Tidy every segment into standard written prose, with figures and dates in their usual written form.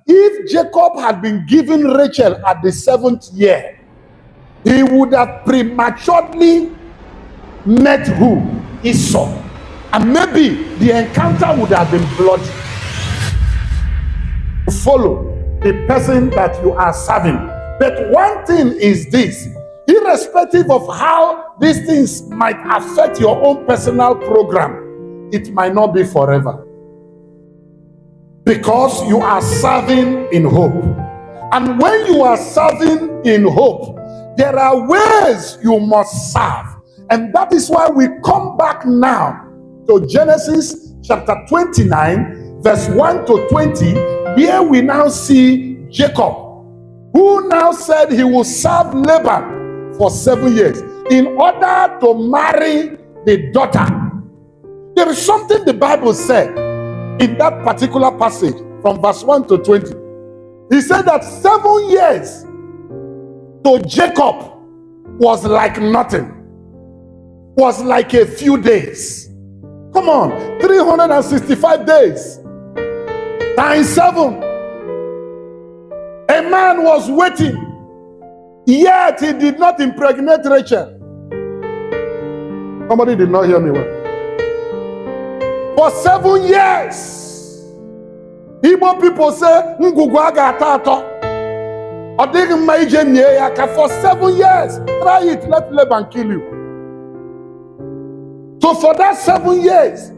If Jacob had been given Rachel at the 7th year, he would have prematurely met who? Esau. And maybe the encounter would have been bloody. Follow the person that you are serving. But one thing is this: irrespective of how these things might affect your own personal program, it might not be forever. Because you are serving in hope. And when you are serving in hope, there are ways you must serve. And that is why we come back now to Genesis chapter 29, verse 1 to 20, where we now see Jacob, who now said he will serve Laban for 7 years in order to marry the daughter. There is something the Bible said in that particular passage from verse 1 to 20. He said that 7 years to Jacob was like nothing, was like a few days. Come on, 365 days times 7. A man was waiting, yet he did not impregnate Rachel. Somebody did not hear me well. For 7 years, Igbo people say, for 7 years, try it, let Laban kill you. So for that 7 years,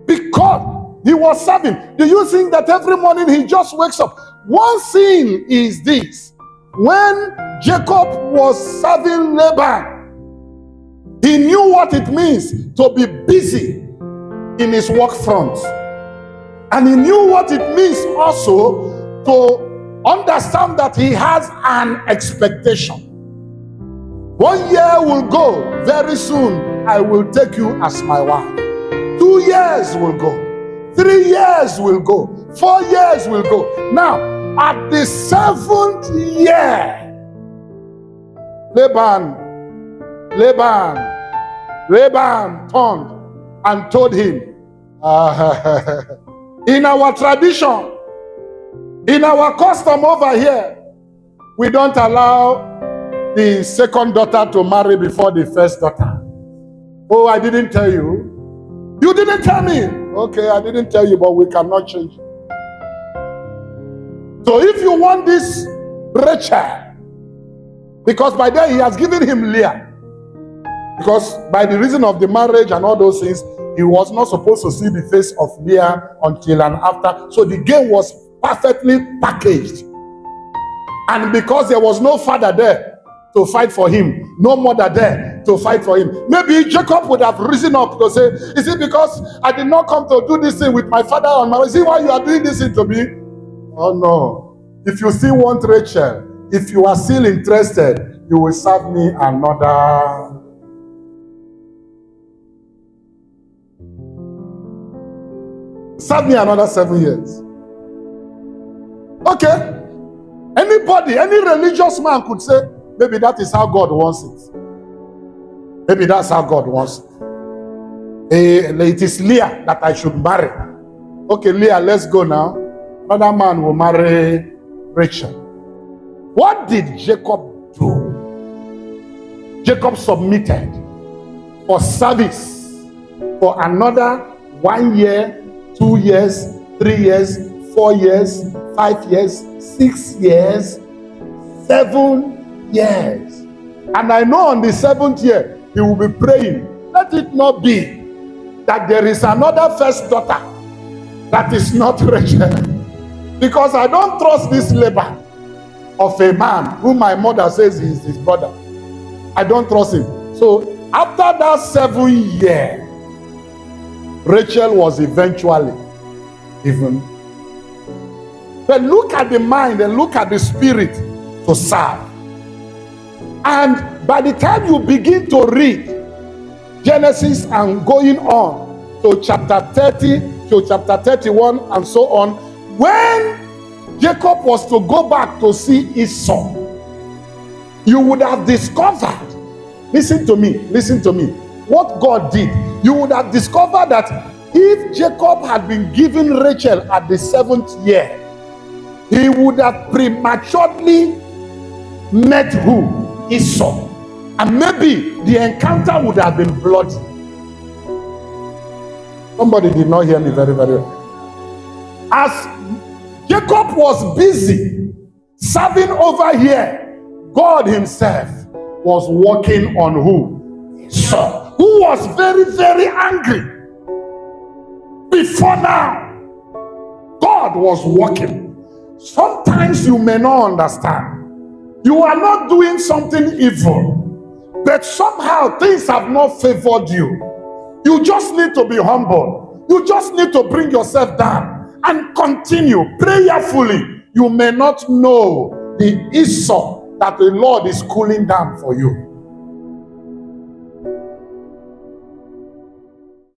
because he was serving, do you think that every morning he just wakes up? One thing is this: when Jacob was serving Laban, he knew what it means to be busy in his work front. And he knew what it means also to understand that he has an expectation. 1 year will go, very soon I will take you as my wife. 2 years will go, 3 years will go, 4 years will go. Now, at the 7th year, Laban turned and told him, in our tradition, in our custom over here, we don't allow the second daughter to marry before the first daughter. Oh, I didn't tell you. You didn't tell me. Okay, I didn't tell you, but we cannot change it. So if you want this Rachel, because by then he has given him Leah, because by the reason of the marriage and all those things, he was not supposed to see the face of Leah until and after. So the game was perfectly packaged. And because there was no father there to fight for him, no mother there to fight for him, maybe Jacob would have risen up to say, is it because I did not come to do this thing with my father and my mother? Is it why you are doing this thing to me? Oh no. If you still want Rachel, if you are still interested, you will serve me another. Serve me another 7 years. Okay. Anybody, any religious man could say, maybe that is how God wants it. Maybe that's how God wants it. It is Leah that I should marry. Okay, Leah, let's go now. Another man will marry Rachel. What did Jacob do? Jacob submitted for service for another 1 year, 2 years, 3 years, 4 years, 5 years, 6 years, 7 years. And I know on the 7th year, he will be praying, let it not be that there is another first daughter that is not Rachel. Because I don't trust this Laban of a man whom my mother says is his brother. I don't trust him. So after that 7 years, Rachel was eventually given. But look at the mind and look at the spirit to serve. And by the time you begin to read Genesis and going on to chapter 30, to chapter 31 and so on, when Jacob was to go back to see Esau, you would have discovered, listen to me, what God did. You would have discovered that if Jacob had been given Rachel at the 7th year, he would have prematurely met who? Esau. And maybe the encounter would have been bloody. Somebody did not hear me very, very well. As Jacob was busy serving over here, God himself was working on who? Esau, who was very, very angry. Before now, God was working. Sometimes you may not understand. You are not doing something evil, but somehow things have not favored you. You just need to be humble. You just need to bring yourself down and continue prayerfully. You may not know the Esau that the Lord is cooling down for you.